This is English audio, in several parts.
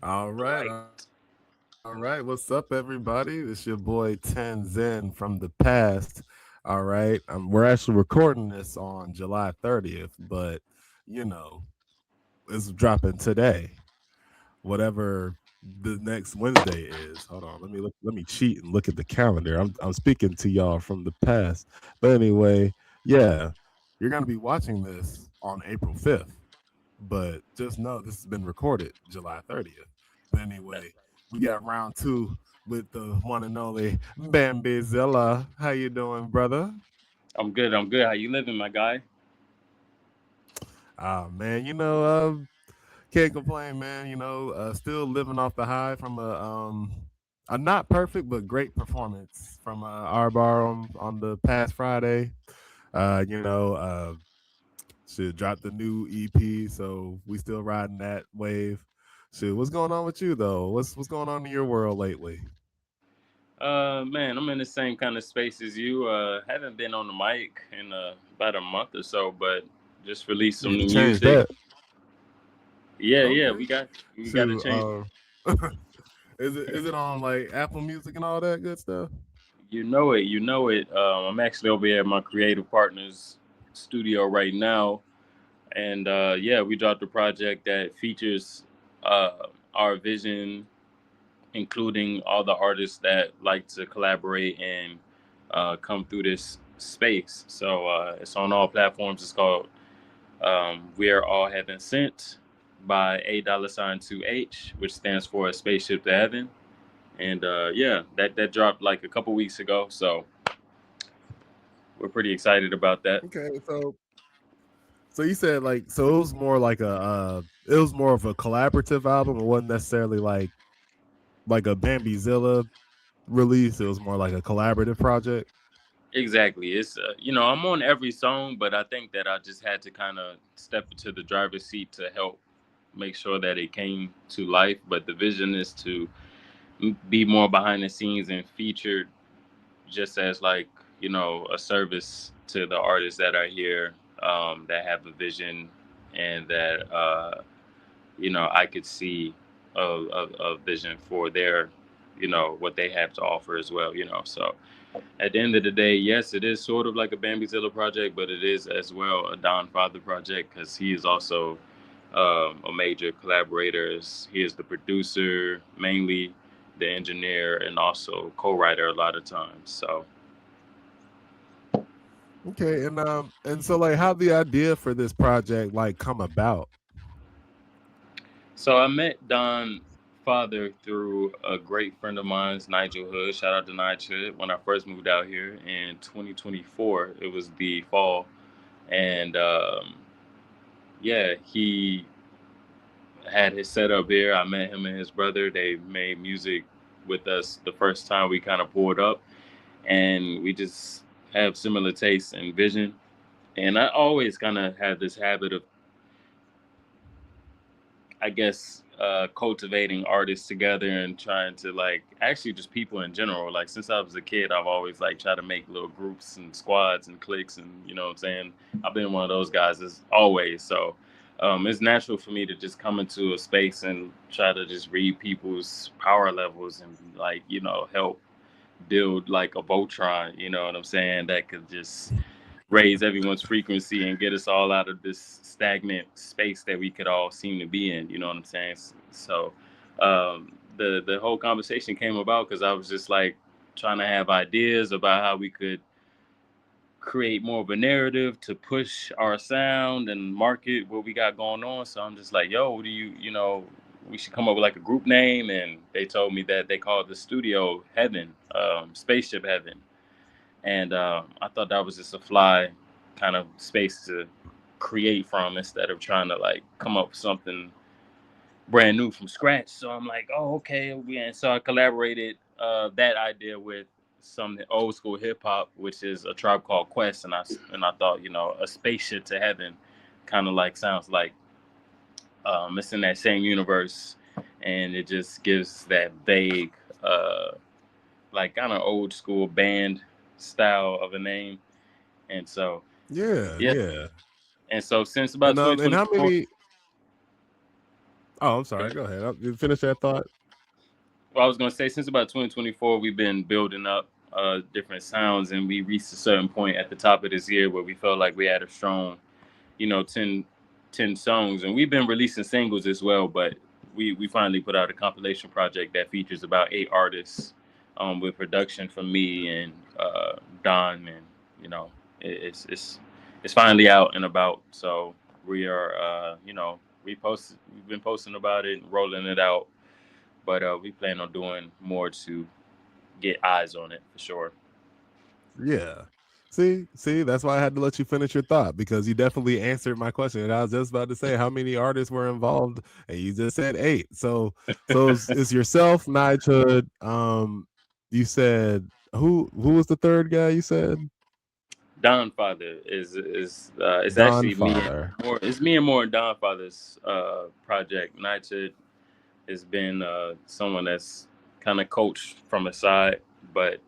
All right, Right. all right. What's up, everybody? This your boy Ten Zen from the past. All right, we're actually recording this on July 30th, but you know it's dropping today. Whatever the next Wednesday is. Hold on, let me look. Let me cheat and look at the calendar. I'm speaking to y'all from the past, but anyway, yeah, you're gonna be watching this on April 5th. But just know this has been recorded July 30th. But anyway, we got round two with the one and only Bambizilla. How you doing, brother? I'm good. I'm good. How you living, my guy? Ah, man, can't complain, man. Still living off the high from a not perfect but great performance from our bar on the past Friday. You know, should drop the new EP, so we still riding that wave. Shit, what's going on with you though? What's going on in your world lately? Man, I'm in the same kind of space as you. Haven't been on the mic in about a month or so, but just released some Need to new change music. that. Yeah, yeah, Okay. we got to Shoot, change. is it on like Apple Music and all that good stuff? You know it. You know it. I'm actually over here at my creative partner's studio right now, and yeah, we dropped a project that features our vision, including all the artists that like to collaborate and come through this space. So it's on all platforms. It's called "We Are All Heaven Sent" by A$2H, which stands for a spaceship to heaven. And yeah, that dropped like a couple weeks ago. So we're pretty excited about that. Okay, so you said like so it was more like it was more of a collaborative album. It wasn't necessarily like a Bambizilla release. It was more like a collaborative project. Exactly. It's I'm on every song, but I think that I just had to kind of step into the driver's seat to help make sure that it came to life. But the vision is to be more behind the scenes and featured just as like a service to the artists that are here, that have a vision and that I could see a vision for their what they have to offer as well. So at the end of the day, yes, it is sort of like a Bambizilla project, but it is as well a Don Father project because he is also a major collaborator. He is the producer, mainly the engineer, and also co-writer a lot of times. So, Okay, and so like how the idea for this project like come about? so I met Don Father through a great friend of mine's, Nigel Hood. Shout out to Nigel Hood. When I first moved out here in 2024, it was the fall, and yeah, he had his setup here. I met him and his brother. They made music with us the first time we kind of pulled up, and we just have similar tastes and vision. And I always kind of had this habit of, I guess, cultivating artists together and trying to like actually just people in general. Like since I was a kid, I've always like tried to make little groups and squads and cliques, and you know what I'm saying. I've been one of those guys as always. So it's natural for me to just come into a space and try to just read people's power levels and like help build like a Voltron. You know what I'm saying? That could just raise everyone's frequency and get us all out of this stagnant space that we could all seem to be in. You know what I'm saying? So the whole conversation came about because I was just like trying to have ideas about how we could create more of a narrative to push our sound and market what we got going on. So I'm just like, yo, what do we should come up with like a group name, and they told me that they called the studio Heaven, Spaceship Heaven, and I thought that was just a fly kind of space to create from instead of trying to like come up with something brand new from scratch. So I'm like, oh, okay. And so I collaborated that idea with some old school hip hop, which is a Tribe Called Quest, and I thought a spaceship to heaven kind of like sounds like it's in that same universe, and it just gives that vague like kind of old school band style of a name. And so, Yeah, yeah. yeah. And so, since about And how 2024, many Oh, I'm sorry. Go ahead. You finish that thought. Well, I was gonna say since about 2024, we've been building up different sounds, and we reached a certain point at the top of this year where we felt like we had a strong, 10 songs, and we've been releasing singles as well. But we finally put out a compilation project that features about 8 artists, with production from me and Don, and you know, it's finally out and about. So we are, we've been posting about it, and rolling it out, but we plan on doing more to get eyes on it for sure. Yeah. See, that's why I had to let you finish your thought because you definitely answered my question. And I was just about to say how many artists were involved, and you just said 8. So it's yourself, Nighthood. You said who was the third guy? You said Don Father is it's Don actually me and Father. more. It's me and more Don Father's project. Nightshade has been someone that's kind of coached from a side, but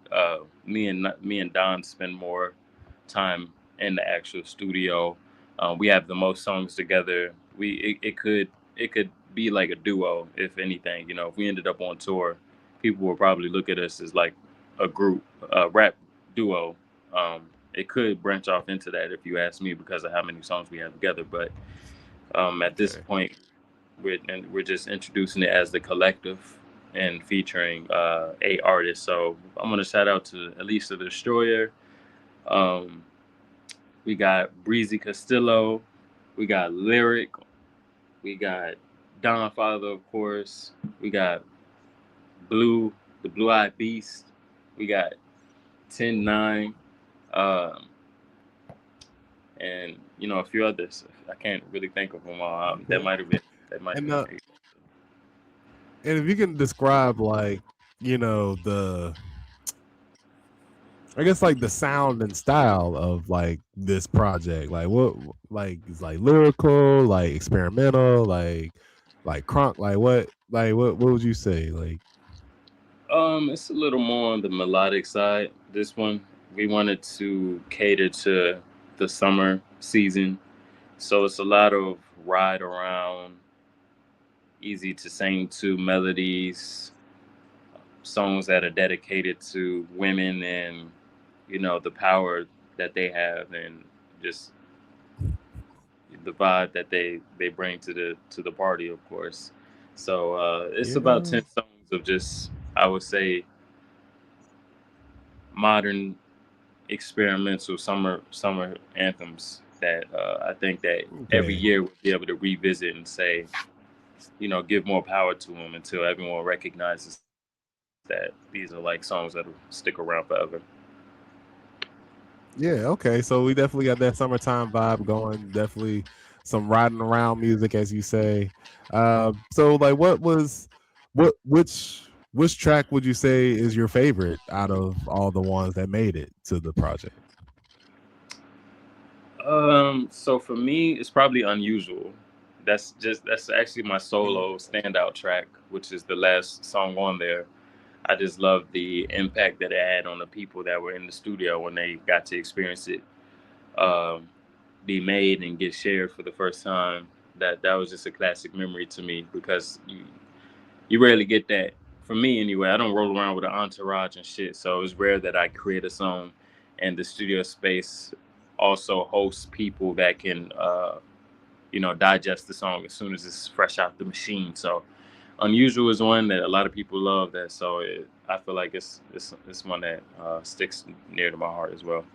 me and Don spend more time in the actual studio. We have the most songs together. It could be like a duo, if anything. If we ended up on tour, people will probably look at us as like a group, a rap duo. It could branch off into that if you ask me because of how many songs we have together. But at this Okay. point, we're just introducing it as the collective and featuring 8 artists. So I'm gonna shout out to Elisa the Destroyer. Um, we got Breezy Castillo. We got Lyric. We got Don Father, of course. We got Blue, the Blue Eyed Beast. We got 10-9, um, and a few others. I can't really think of them all. That Okay. might have been. That might have And been. and if you can describe like, the I guess like the sound and style of like this project, like what, like it's like lyrical, like experimental, like crunk, like what would you say? Like It's a little more on the melodic side. This one, we wanted to cater to the summer season, so it's a lot of ride around, easy to sing to melodies, songs that are dedicated to women and the power that they have, and just the vibe that they bring to the party, of course. So it's about yeah, 10 songs of just, I would say, modern experimental summer anthems that I think that every okay. year we'll be able to revisit and say, give more power to them until everyone recognizes that these are like songs that'll stick around forever. Yeah, okay. So we definitely got that summertime vibe going. Definitely some riding around music, as you say. So like, which track would you say is your favorite out of all the ones that made it to the project? So for me, it's probably Unusual. That's actually my Mm, solo standout track, which is the last song on there. I just love the impact that it had on the people that were in the studio when they got to experience it, um, be made and get shared for the first time. That was just a classic memory to me because you rarely get that. For me anyway, I don't roll around with an entourage and shit, so it's rare that I create a song and the studio space also hosts people that can digest the song as soon as it's fresh out the machine. So Unusual is one that a lot of people love. That so I feel like it's one that sticks near to my heart as well.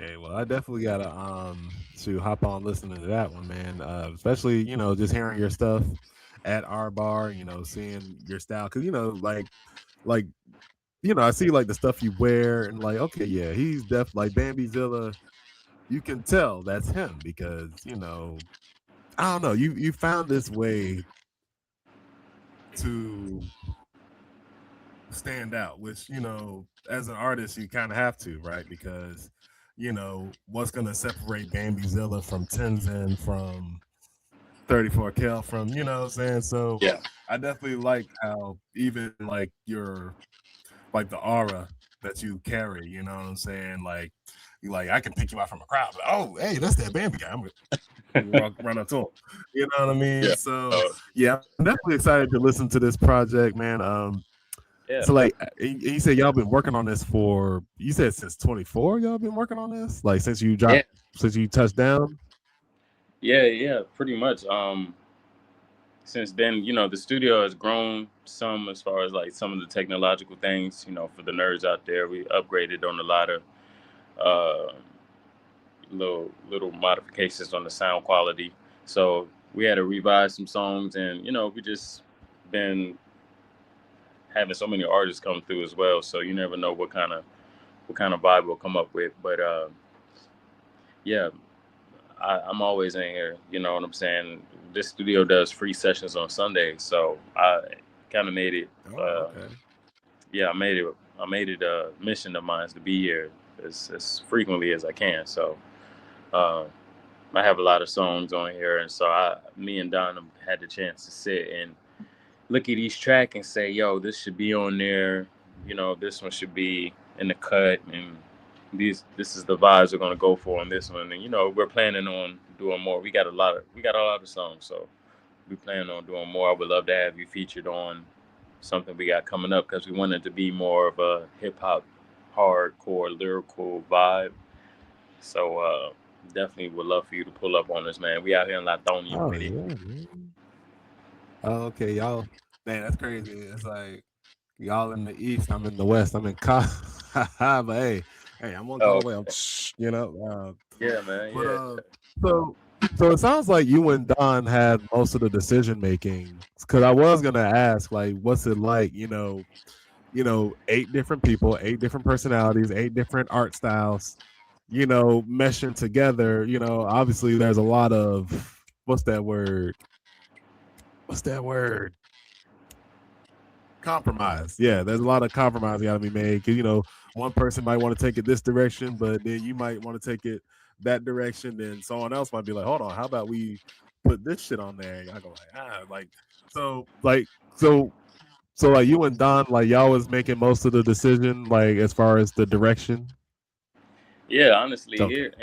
okay, well, I definitely gotta to hop on listening to that one, man. Especially just hearing your stuff at our bar, seeing your style, because like I see like the stuff you wear, and like, okay, yeah, he's like Bambizilla. You can tell that's him because I don't know. You found this way to stand out, which as an artist you kind of have to, right? Because what's gonna separate Bambizilla from Tenzin from 34 Kel from what I'm saying. So Yeah. I definitely like how even like your like the aura that you carry, you know what I'm saying? Like I can pick you out from a crowd, but oh hey, that's that Bambi guy. run up to him. You know what I mean? Yeah. So So yeah, I'm definitely excited to listen to this project, man. yeah, So like you said y'all been working on this for you said since 24 y'all been working on this? Like yeah, since you touched down? yeah, pretty much. Since then, the studio has grown some as far as like some of the technological things. For the nerds out there, we upgraded on a lot of uh, little modifications on the sound quality. So we had to revise some songs, and we just been having so many artists come through as well. So you never know what kind of vibe we'll come up with. But yeah, I'm always in here. You know what I'm saying? This studio does free sessions on Sundays, so I kind of made it. Oh, Uh, okay. yeah, I made it. I made it a mission of mine to be here as frequently as I can. So uh, I have a lot of songs on here, and so me and Don had the chance to sit and look at each track and say, "Yo, this should be on there. This one should be in the cut, and this is the vibes we're gonna go for on this one." And we're planning on doing more. We got a lot of songs, so we plan on doing more. I would love to have you featured on something we got coming up because we want it to be more of a hip hop, hardcore, lyrical vibe. So definitely would love for you to pull up on us, man. We out here in Lithonia Oh with it. yeah, man. Oh, okay, y'all. Man, that's crazy. It's like y'all in the east, I'm in the west. I'm in but hey, I'm gonna Oh, call away. You know. yeah, man. But Yeah. so so it sounds like you and Don had most of the decision making. Because I was gonna ask, like, what's it like? Eight different people, eight different personalities, eight different art styles. Meshing together. Obviously there's a lot of what's that word? What's that word? Compromise. Yeah, there's a lot of compromise got to be made because one person might want to take it this direction, but then you might want to take it that direction. Then someone else might be like, "Hold on, how about we put this shit on there?" And I go like so like so so like you and Don like y'all was making most of the decision like as far as the direction. Yeah, honestly, Okay. here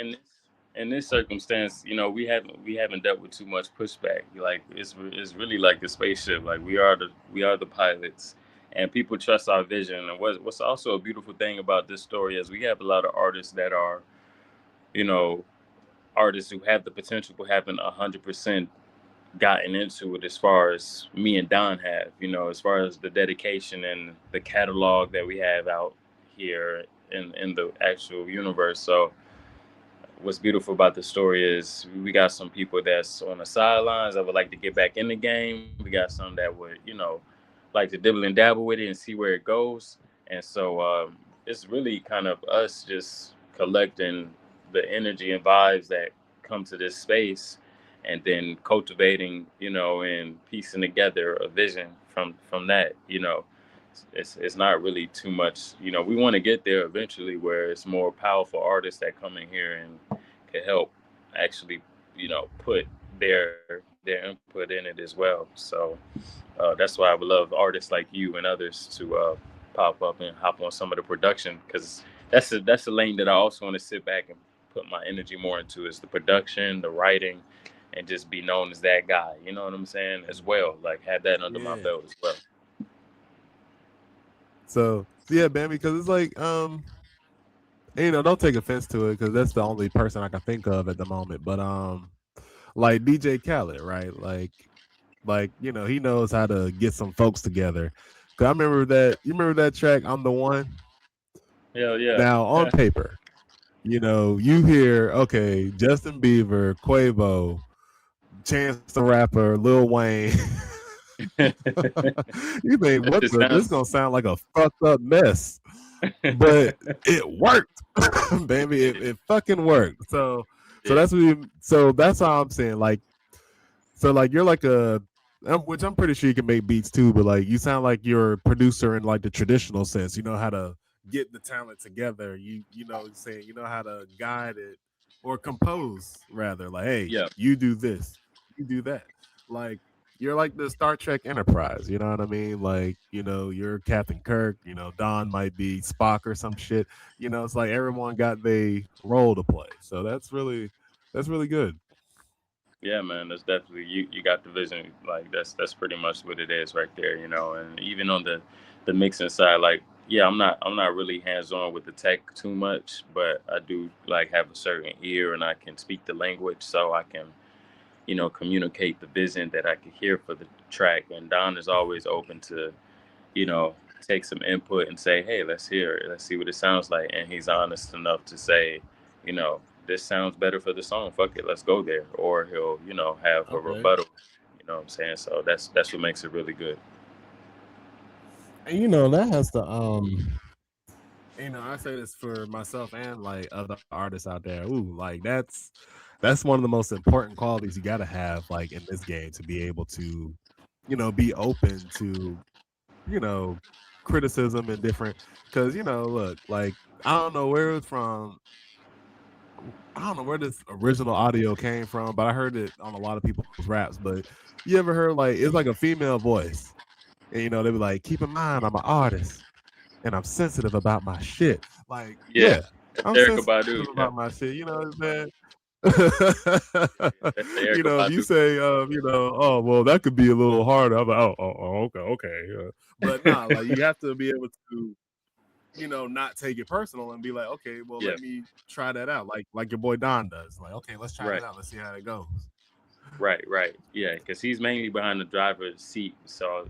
in this circumstance, we haven't dealt with too much pushback. Like it's really like the spaceship. Like we are the pilots, and people trust our vision. And what's also a beautiful thing about this story is we have a lot of artists that are, you know, artists who have the potential for having 100% gotten into it. As far as me and Don have, as far as the dedication and the catalog that we have out here in the actual universe. So what's beautiful about the story is we got some people that's on the sidelines that would like to get back in the game. We got some that would, like to dibble and dabble with it and see where it goes. And so it's really kind of us just collecting the energy and vibes that come to this space and then cultivating, and piecing together a vision from that. It's not really too much. We want to get there eventually where it's more powerful artists that come in here and can help actually, put their input in it as well. So that's why I would love artists like you and others to pop up and hop on some of the production because that's a lane that I also want to sit back and put my energy more into is the production, the writing, and just be known as that guy. You know what I'm saying? As well, like have that under my Yeah. belt as well. So yeah, man, because it's like and, don't take offense to it because that's the only person I can think of at the moment. But like DJ Khaled, right? Like he knows how to get some folks together. Cause I remember that you remember that track "I'm the One." Hell yeah. Now on paper, you hear okay, Justin Bieber, Quavo, Chance the Rapper, Lil Wayne. You think That what just the this sounds. gonna sound like a fucked up mess, but it worked, baby. It fucking worked. So Yeah. that's how I'm saying like so like you're like which I'm pretty sure you can make beats too, but like you sound like you're a producer in like the traditional sense. You know how to get the talent together. Saying you know how to guide it or compose rather. Like, hey, Yeah. you do this, you do that. Like you're like the Star Trek Enterprise. You know what I mean? Like you're Captain Kirk. Don might be Spock or some shit. It's like everyone got their role to play. So that's really good. Yeah, man, that's definitely you got the vision. Like that's pretty much what it is right there, you know. And even on the mixing side, like yeah, I'm not really hands on with the tech too much, but I do like have a certain ear and I can speak the language, so I can communicate the vision that I can hear for the track. And Don is always open to you know, take some input and say, hey, let's hear it. Let's see what it sounds like. And he's honest enough to say, this sounds better for the song. Fuck it, let's go there. Or he'll, have a Okay. rebuttal. You know what I'm saying? So that's what makes it really good. And that has to I say this for myself and like other artists out there. Ooh, like that's one of the most important qualities you got to have like in this game to be able to, be open to, you know, criticism and different. Because look, like I don't know where it's from. I don't know where this original audio came from, but I heard it on a lot of people's raps. But you ever heard like it's like a female voice, and they be like, "Keep in mind, I'm an artist." And I'm sensitive about my shit. Like, Yeah. yeah, That's I'm Erica sensitive Badu. about Yeah. my shit. You know what I'm saying? That's the Erica If you Badu. say, oh, well, that could be a little harder. I'm like, oh, okay, okay. But nah, like you have to be able to, not take it personal and be like, okay, well, Yeah. let me try that out. Like your boy Don does. Like, okay, let's try Right. this out. Let's see how it goes. Right, right. Yeah, because he's mainly behind the driver's seat. So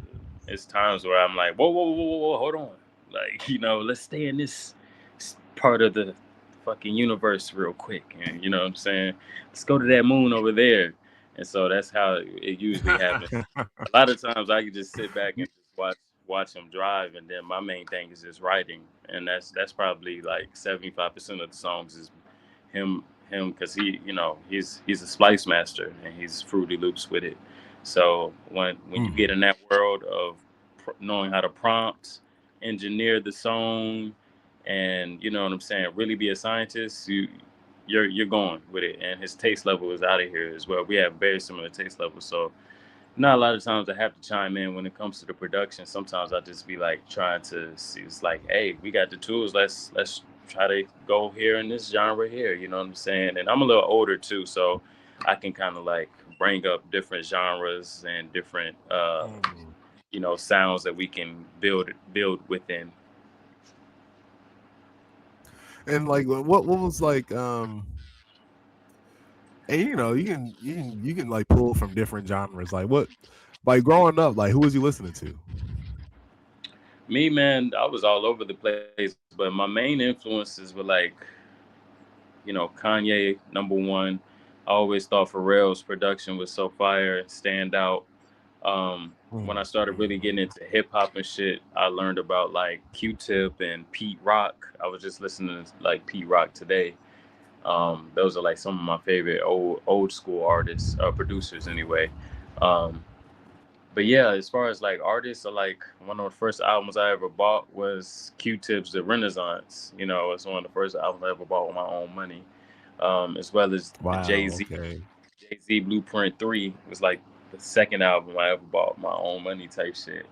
it's times where I'm like, whoa, whoa, whoa, whoa, whoa, hold on. Like, let's stay in this part of the fucking universe real quick. And you know what I'm saying? Let's go to that moon over there. And so that's how it usually happens. A lot of times I can just sit back and just watch him drive, and then my main thing is just writing, and that's probably like 75% of the songs is him because he's a splice master and he's Fruity Loops with it. So when you get Mhm. in that world of knowing how to prompt, engineer the song, and you know what I'm saying, really be a scientist, you're going with it. And his taste level is out of here as well. We have very similar taste levels, so not a lot of times I have to chime in when it comes to the production. Sometimes I just be like trying to see. It's like, hey, we got the tools. Let's try to go here in this genre here. You know what I'm saying? And I'm a little older too, so I can kind of like bring up different genres and different Mhm. sounds that we can build within. And like, what was like, and you can like pull from different genres. Like what, like growing up, like who was you listening to? Me, man, I was all over the place, but my main influences were like Kanye #1. I always thought Pharrell's production was so fire, stand out. When I started really Mhm. getting into hip hop and shit, I learned about like Q-Tip and Pete Rock. I was just listening to like Pete Rock today. Those are like some of my favorite old school artists, producers anyway. Um, but yeah, as far as like artists, like one of the first albums I ever bought was Q-Tip's The Renaissance. It's one of the first albums I ever bought with my own money. As well as the Wow. Okay. Jay Z Blueprint 3 was like the second album I ever bought with my own money type shit.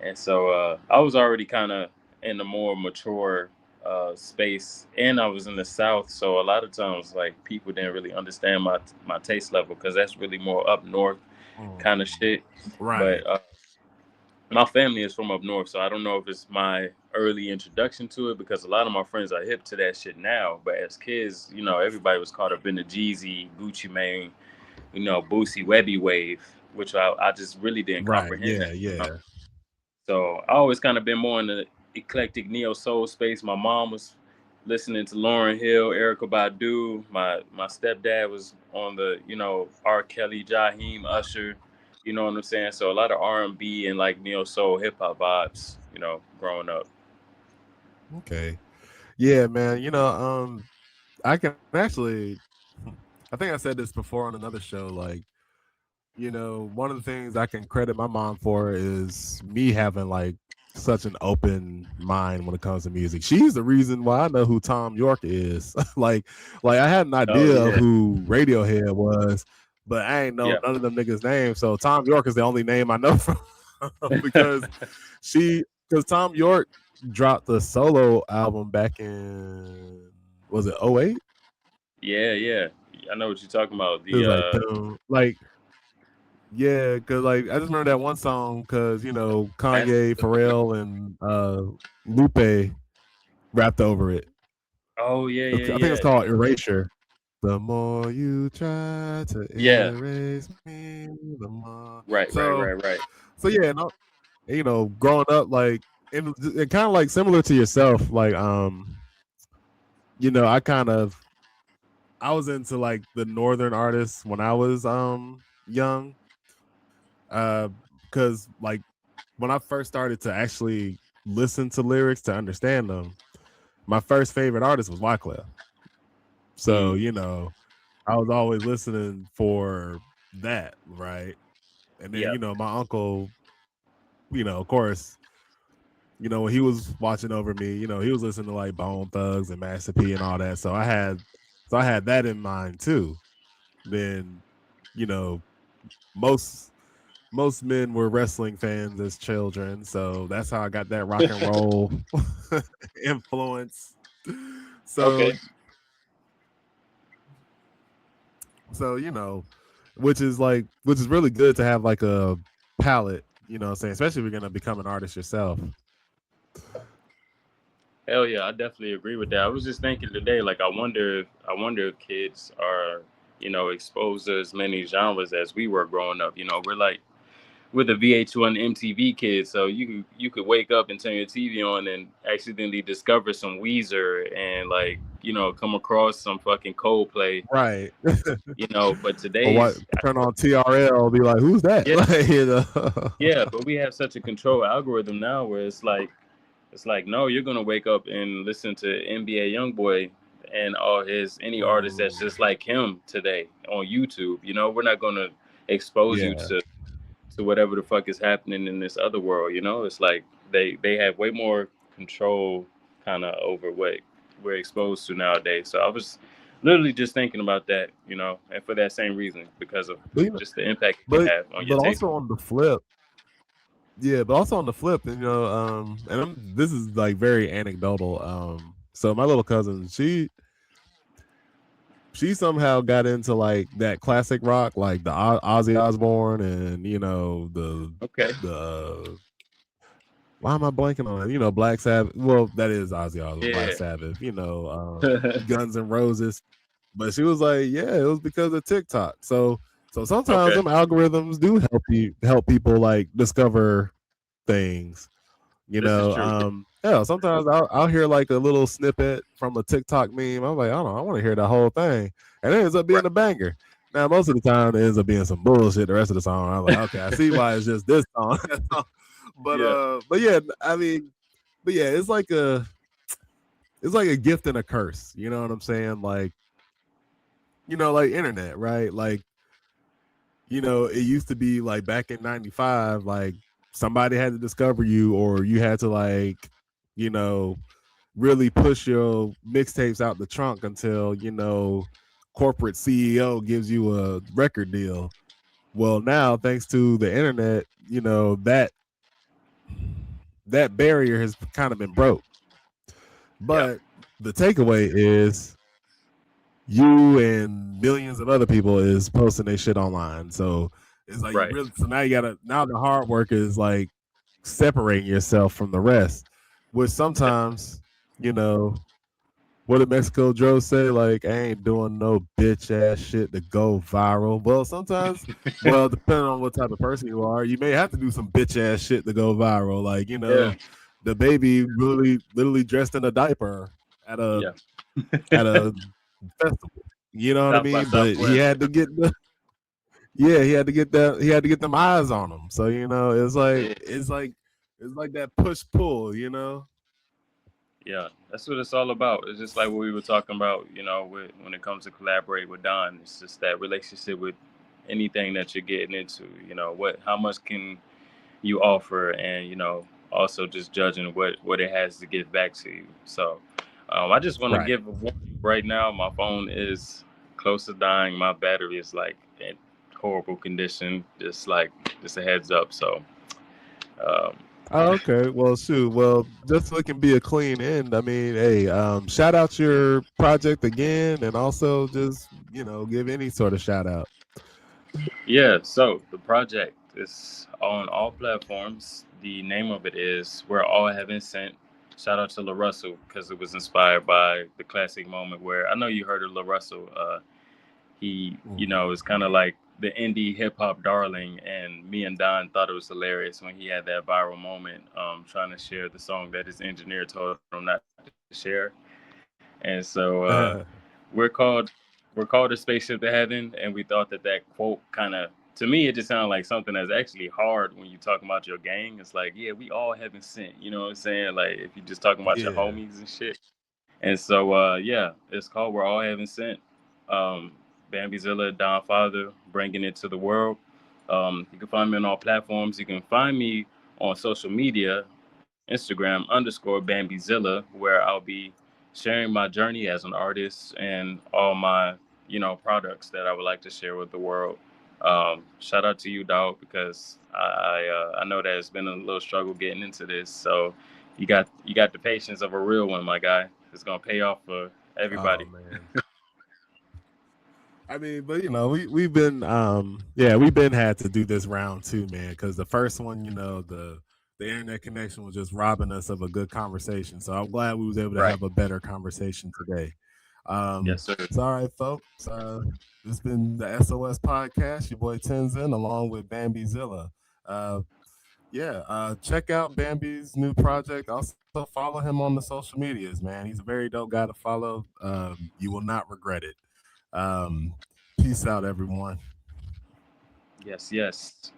And so I was already kind of in a more mature space, and I was in the South, so a lot of times like people didn't really understand my taste level because that's really more up north kind of Mhm. shit. Right. But my family is from up north, so I don't know if it's my early introduction to it because a lot of my friends are hip to that shit now. But as kids, everybody was caught up in the Jeezy, Gucci Mane, Boosie Webby wave, which I just really didn't Right. comprehend Yeah. that. Yeah. So I always kind of been more in the eclectic neo soul space. My mom was listening to Lauryn Hill, Erica Badu. My stepdad was on the R. Kelly, Jaheim, Usher. You know what I'm saying? So a lot of R&B and like neo soul hip hop vibes. Growing up. Okay. Yeah, man. I can actually. I think I said this before on another show. Like, one of the things I can credit my mom for is me having like such an open mind when it comes to music. She's the reason why I know who Tom York is. like I had an Oh idea of yeah, who Radiohead was, but I ain't know yeah, none of them niggas' names. So Tom York is the only name I know from because she because Tom York dropped the solo album back in was it '08? yeah, yeah. I know what you're talking about. It was like boom, like yeah, cause like I just remember that one song, cause Kanye, Pharrell, and Lupe rapped over it. Oh yeah, I yeah, think it's yeah, called Erasure. The more you try to yeah. erase me, the more. Right, right, So, right, right. so yeah, no, growing up, like, and kind of like similar to yourself, like, I I was into like the northern artists when I was young, because like when I first started to actually listen to lyrics to understand them, my first favorite artist was Wyclef. So, Mm, I was always listening for that, right? And then, yeah. my uncle, of course, when he was watching over me, he was listening to like Bone Thugs and Master P and all that. So I had that in mind too. Then, you know, most most men were wrestling fans as children, so that's how I got that rock and roll influence. So Okay. so which is really good to have like a palette, what I'm saying, especially if you're gonna become an artist yourself. Hell yeah, I definitely agree with that. I was just thinking today, like I wonder if kids are, exposed to as many genres as we were growing up. We're the VH1 MTV kids, so you could wake up and turn your TV on and accidentally discover some Weezer and like come across some fucking Coldplay. Right. But Or what, today's turn on TRL, be like, who's that? yeah, Like, yeah, but we have such a control algorithm now where it's like no, you're gonna wake up and listen to NBA YoungBoy and all his any artist that's Mm, just like him today on YouTube. We're not gonna expose you yeah. to whatever the fuck is happening in this other world. It's like they have way more control kind of over what we're exposed to nowadays. So I was literally just thinking about that, and for that same reason because of But just the impact it can but have on your but taste. also on the flip, yeah, but also on the flip, and this is like very anecdotal. So my little cousin, she somehow got into like that classic rock, like the Ozzy Osbourne, and Okay. the why am I blanking on it? Black Sabbath. Well, that is Ozzy Osbourne, Black Yeah. Sabbath. Guns and Roses. But she was like, yeah, it was because of TikTok. So sometimes Okay. them algorithms do help people like discover things. This is true. Yeah, sometimes I'll hear like a little snippet from a TikTok meme. I'm like, I don't know, I want to hear the whole thing. And it ends up being Right. a banger. Now, most of the time it ends up being some bullshit the rest of the song. I'm like, okay, I see why it's just this song. Yeah. But yeah, I mean, but yeah, it's like a gift and a curse. You know what I'm saying? Like, like internet, right? Like, it used to be like back in 95, like somebody had to discover you, or you had to like, you know, really push your mixtapes out the trunk until, corporate CEO gives you a record deal. Well, now thanks to the internet, that barrier has kind of been broke. Yeah. But the takeaway is you and millions of other people is posting their shit online. So it's like Right. so now now the hard work is like separating yourself from the rest. Which sometimes, you know, what did Mexico Joe say? Like, I ain't doing no bitch ass shit to go viral. Well, sometimes, well, depending on what type of person you are, you may have to do some bitch ass shit to go viral. Like, Yeah. the baby really literally dressed in a diaper at a Yeah. at a festival. You know what I South by mean? But he Southwest. had to get he had to get that, he had to get them eyes on him. So Yeah. it's like that push pull. Yeah. That's what it's all about. It's just like what we were talking about, when it comes to collaborate with Don. It's just that relationship with anything that you're getting into. How much can you offer, and also just judging what it has to give back to you. So I just want to Right. give a warning right now. My phone is close to dying. My battery is like in horrible condition. Just a heads up. So um, Oh, okay. Well, shoot. Well, just so it can be a clean end. I mean, hey, shout out your project again, and also just give any sort of shout out. Yeah, so the project is on all platforms. The name of it is We're All Heaven Sent. Shout out to La Russell because it was inspired by the classic moment where I know you heard of La Russell. He, Mhm. is kind of like the indie hip hop darling, and me and Don thought it was hilarious when he had that viral moment trying to share the song that his engineer told him not to share. And so we're called we're called a spaceship to heaven, and we thought that quote kind of, to me, it just sounded like something that's actually hard when you talking about your gang. It's like, yeah, we all heaven sent. You know what I'm saying? Like if you're just talking about your Yeah. homies and shit. And so, yeah, it's called We're All Heaven Sent. Bambizilla, Don Father, bringing it to the world. You can find me on all platforms. You can find me on social media, Instagram _Bambizilla, where I'll be sharing my journey as an artist and all my, products that I would like to share with the world. Shout out to you, dog, because I know that it's been a little struggle getting into this. So you got the patience of a real one, my guy. It's gonna pay off for Oh everybody. man. I mean, but we've been yeah, we've been had to do this round too, man, because the first one, the internet connection was just robbing us of a good conversation. So I'm glad we was able to Right. have a better conversation today. Yes, sir. So all right, folks. This has been the SOS podcast, your boy Tenzin, along with Bambizilla. Uh yeah, check out Bambi's new project. Also follow him on the social medias, man. He's a very dope guy to follow. You will not regret it. Um, Peace out, everyone. Yes, yes.